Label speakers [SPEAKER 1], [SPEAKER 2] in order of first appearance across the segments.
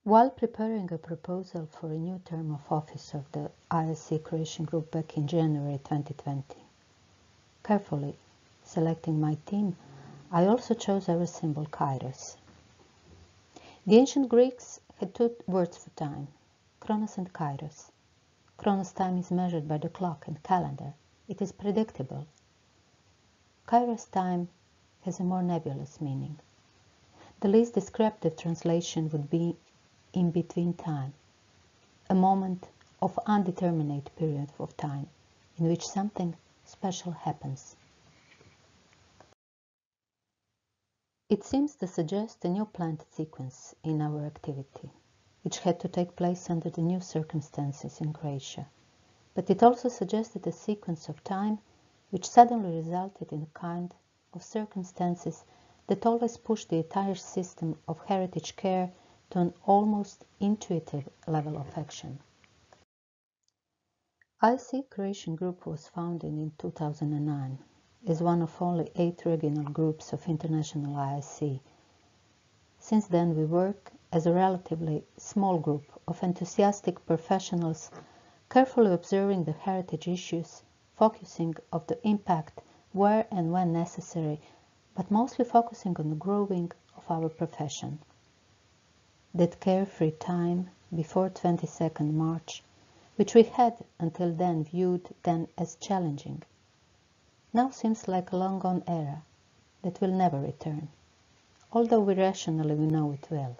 [SPEAKER 1] While preparing a proposal for a new term of office of the IIC Croatian group back in January 2020, carefully selecting my team, I also chose our symbol Kairos. The ancient Greeks had two words for time, Chronos and Kairos. Chronos time is measured by the clock and calendar. It is predictable. Kairos time has a more nebulous meaning. The least descriptive translation would be in between time, a moment of undeterminate period of time in which something special happens. It seems to suggest a new planned sequence in our activity, which had to take place under the new circumstances in Croatia, but it also suggested a sequence of time which suddenly resulted in a kind of circumstances that always pushed the entire system of heritage care to an almost intuitive level of action. IIC Croatian Group was founded in 2009 as one of only 8 regional groups of international IIC. Since then we work as a relatively small group of enthusiastic professionals carefully observing the heritage issues, focusing on the impact where and when necessary, but mostly focusing on the growing of our profession. That carefree time before 22nd March, which we had until then viewed then as challenging, now seems like a long-gone era that will never return, although rationally we know it will.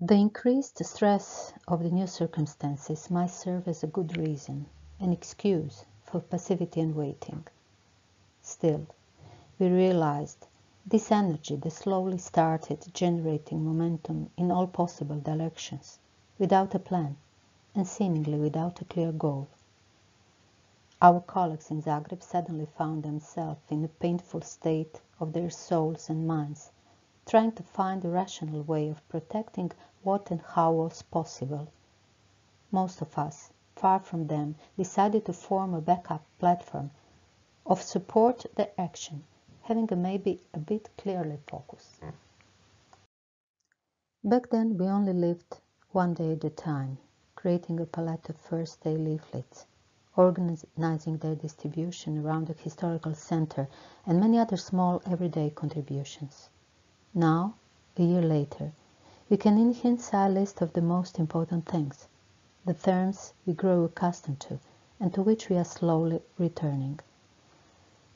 [SPEAKER 1] The increased stress of the new circumstances might serve as a good reason, an excuse for passivity and waiting. Still, we realized this energy that slowly started generating momentum in all possible directions, without a plan and seemingly without a clear goal. Our colleagues in Zagreb suddenly found themselves in a painful state of their souls and minds, trying to find a rational way of protecting what and how was possible. Most of us, far from them, decided to form a backup platform of support the action, having a maybe a bit clearly focused. Back then we only lived one day at a time, creating a palette of first day leaflets, organizing their distribution around the historical center, and many other small everyday contributions. Now, a year later, we can enhance our list of the most important things, the terms we grow accustomed to and to which we are slowly returning.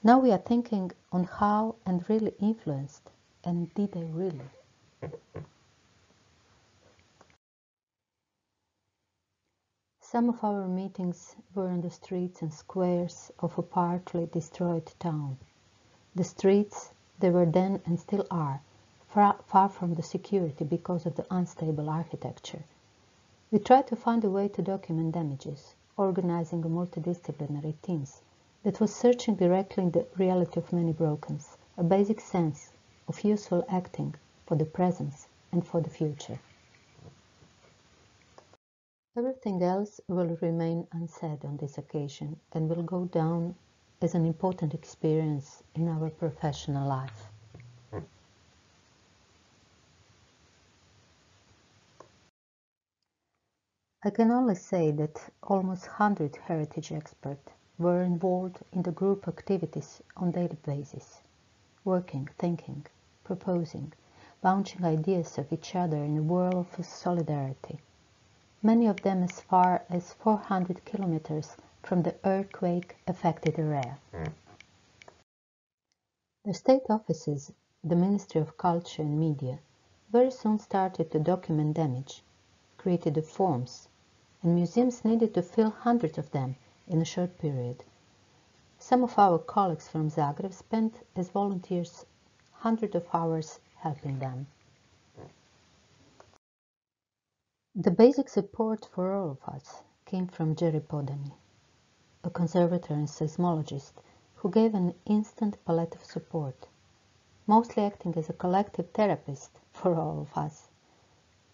[SPEAKER 1] Now we are thinking on how and really influenced, and did they really? Some of our meetings were in the streets and squares of a partly destroyed town. The streets, they were then and still are, far from the security because of the unstable architecture. We tried to find a way to document damages, organizing a multidisciplinary teams that was searching directly in the reality of many brokens, a basic sense of useful acting for the present and for the future. Everything else will remain unsaid on this occasion and will go down as an important experience in our professional life. I can only say that almost 100 heritage experts were involved in the group activities on a daily basis, working, thinking, proposing, bouncing ideas of each other in a whirl of solidarity, many of them as far as 400 kilometers from the earthquake-affected area. The state offices, the Ministry of Culture and Media, very soon started to document damage, created the forms, and museums needed to fill hundreds of them in a short period. Some of our colleagues from Zagreb spent as volunteers hundreds of hours helping them. The basic support for all of us came from Jerry Podani, a conservator and seismologist who gave an instant palette of support, mostly acting as a collective therapist for all of us,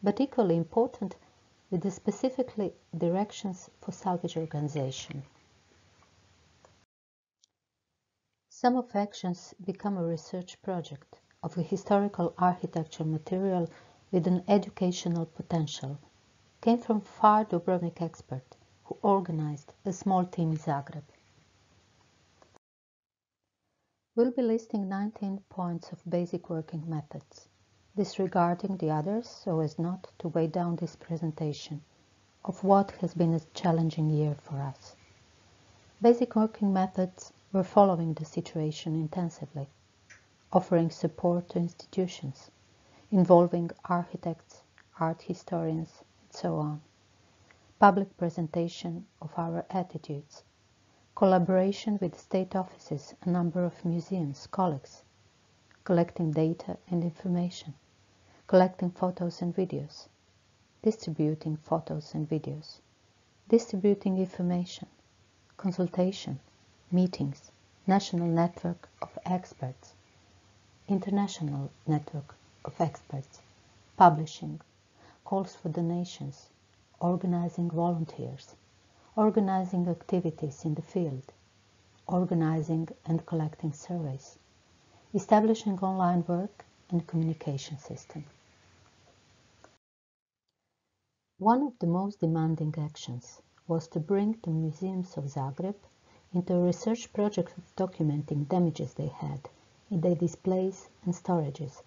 [SPEAKER 1] but equally important with the specifically directions for salvage organization. Some of actions become a research project, of a historical architecture material with an educational potential came from far Dubrovnik expert who organized a small team in Zagreb. We'll be listing 19 points of basic working methods, disregarding the others so as not to weigh down this presentation of what has been a challenging year for us. Basic working methods were following the situation intensively, offering support to institutions, involving architects, art historians, and so on, public presentation of our attitudes, collaboration with state offices, a number of museums, colleagues, collecting data and information, collecting photos and videos, distributing photos and videos, distributing information, consultation, meetings, national network of experts, international network of experts, publishing, calls for donations, organizing volunteers, organizing activities in the field, organizing and collecting surveys, establishing online work and communication system. One of the most demanding actions was to bring the museums of Zagreb into a research project of documenting damages they had in their displays and storages,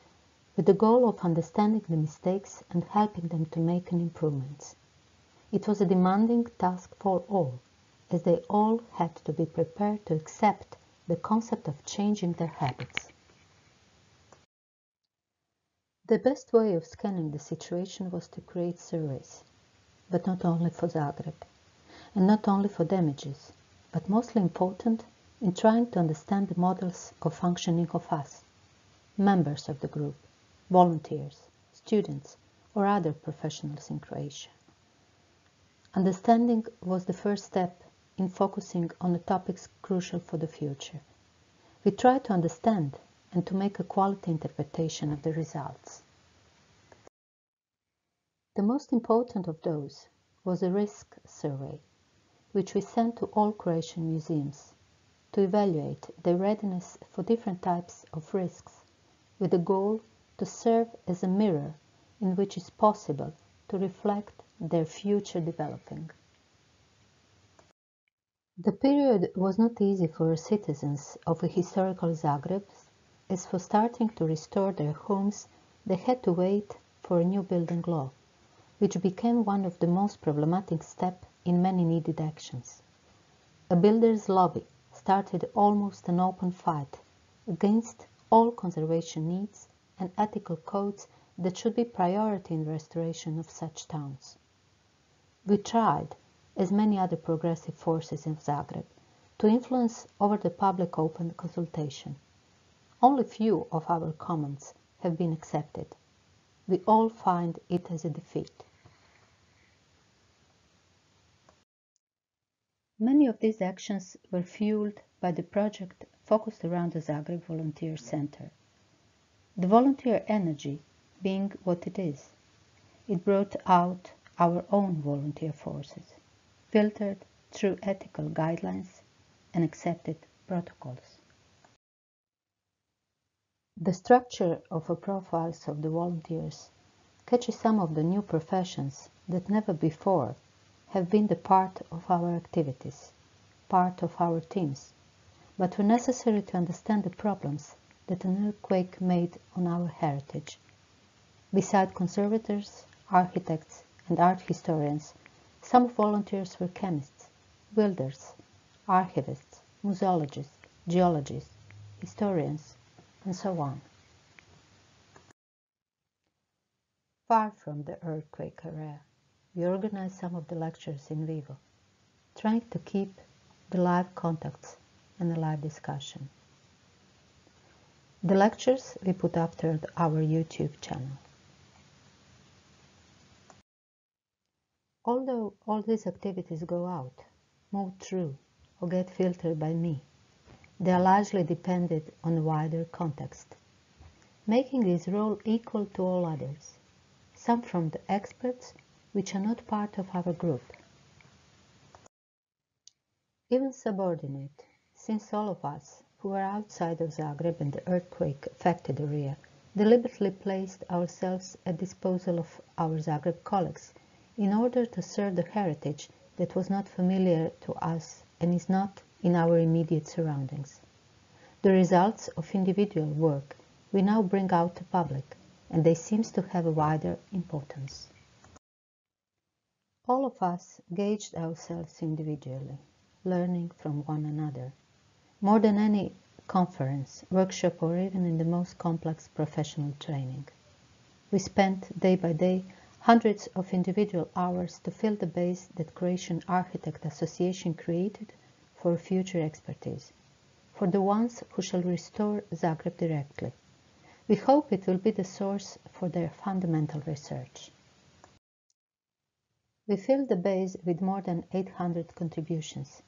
[SPEAKER 1] with the goal of understanding the mistakes and helping them to make improvements. It was a demanding task for all, as they all had to be prepared to accept the concept of changing their habits. The best way of scanning the situation was to create surveys, but not only for Zagreb, and not only for damages, but mostly important in trying to understand the models of functioning of us, members of the group, volunteers, students, or other professionals in Croatia. Understanding was the first step in focusing on the topics crucial for the future. We tried to understand and to make a quality interpretation of the results. The most important of those was a risk survey, which we sent to all Croatian museums to evaluate their readiness for different types of risks, with the goal to serve as a mirror in which is possible to reflect their future developing. The period was not easy for citizens of a historical Zagreb, as for starting to restore their homes they had to wait for a new building law, which became one of the most problematic steps in many needed actions. A builders' lobby started almost an open fight against all conservation needs and ethical codes that should be priority in restoration of such towns. We tried, as many other progressive forces in Zagreb, to influence over the public open consultation. Only few of our comments have been accepted. We all find it as a defeat. Many of these actions were fueled by the project focused around the Zagreb Volunteer Center. The volunteer energy being what it is, it brought out our own volunteer forces, filtered through ethical guidelines and accepted protocols. The structure of the profiles of the volunteers catches some of the new professions that never before have been the part of our activities, part of our teams, but were necessary to understand the problems that an earthquake made on our heritage. Beside conservators, architects, and art historians, some volunteers were chemists, builders, archivists, museologists, geologists, historians, and so on. Far from the earthquake area, we organized some of the lectures in vivo, trying to keep the live contacts and the live discussion. The lectures we put after our YouTube channel. Although all these activities go out, move through, or get filtered by me, they are largely dependent on a wider context, making this role equal to all others, some from the experts which are not part of our group. Even subordinate, since all of us who are outside of Zagreb and the earthquake-affected area deliberately placed ourselves at disposal of our Zagreb colleagues in order to serve the heritage that was not familiar to us and is not in our immediate surroundings. The results of individual work we now bring out to public, and they seem to have a wider importance. All of us gauged ourselves individually, learning from one another. More than any conference, workshop, or even in the most complex professional training. We spent, day by day, hundreds of individual hours to fill the base that Croatian Architect Association created for future expertise, for the ones who shall restore Zagreb directly. We hope it will be the source for their fundamental research. We filled the base with more than 800 contributions,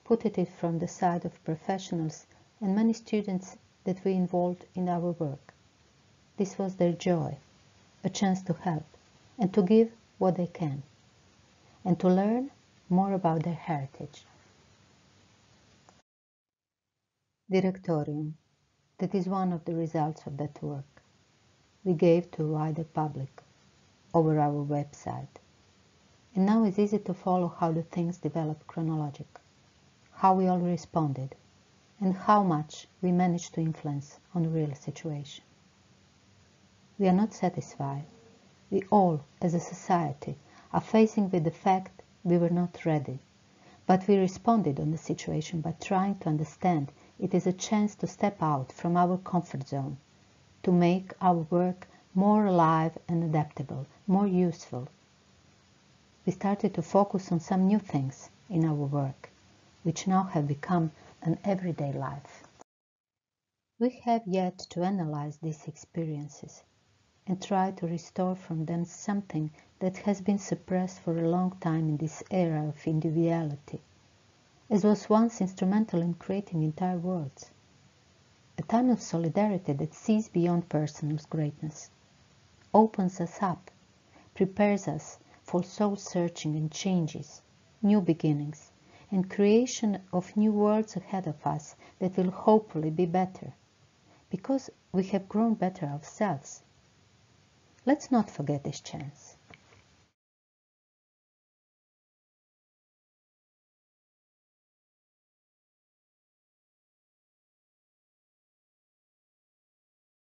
[SPEAKER 1] put it from the side of professionals and many students that we involved in our work. This was their joy, a chance to help and to give what they can, and to learn more about their heritage. Directorium, that is one of the results of that work. We gave to a wider public over our website. And now it's easy to follow how the things developed chronologically, how we all responded, and how much we managed to influence on the real situation. We are not satisfied. We all, as a society, are facing with the fact we were not ready. But we responded on the situation by trying to understand it is a chance to step out from our comfort zone, to make our work more alive and adaptable, more useful. We started to focus on some new things in our work, which now have become an everyday life. We have yet to analyze these experiences and try to restore from them something that has been suppressed for a long time in this era of individuality, as was once instrumental in creating entire worlds. A time of solidarity that sees beyond personal greatness, opens us up, prepares us for soul-searching and changes, new beginnings, and creation of new worlds ahead of us that will hopefully be better, because we have grown better ourselves. Let's not forget this chance.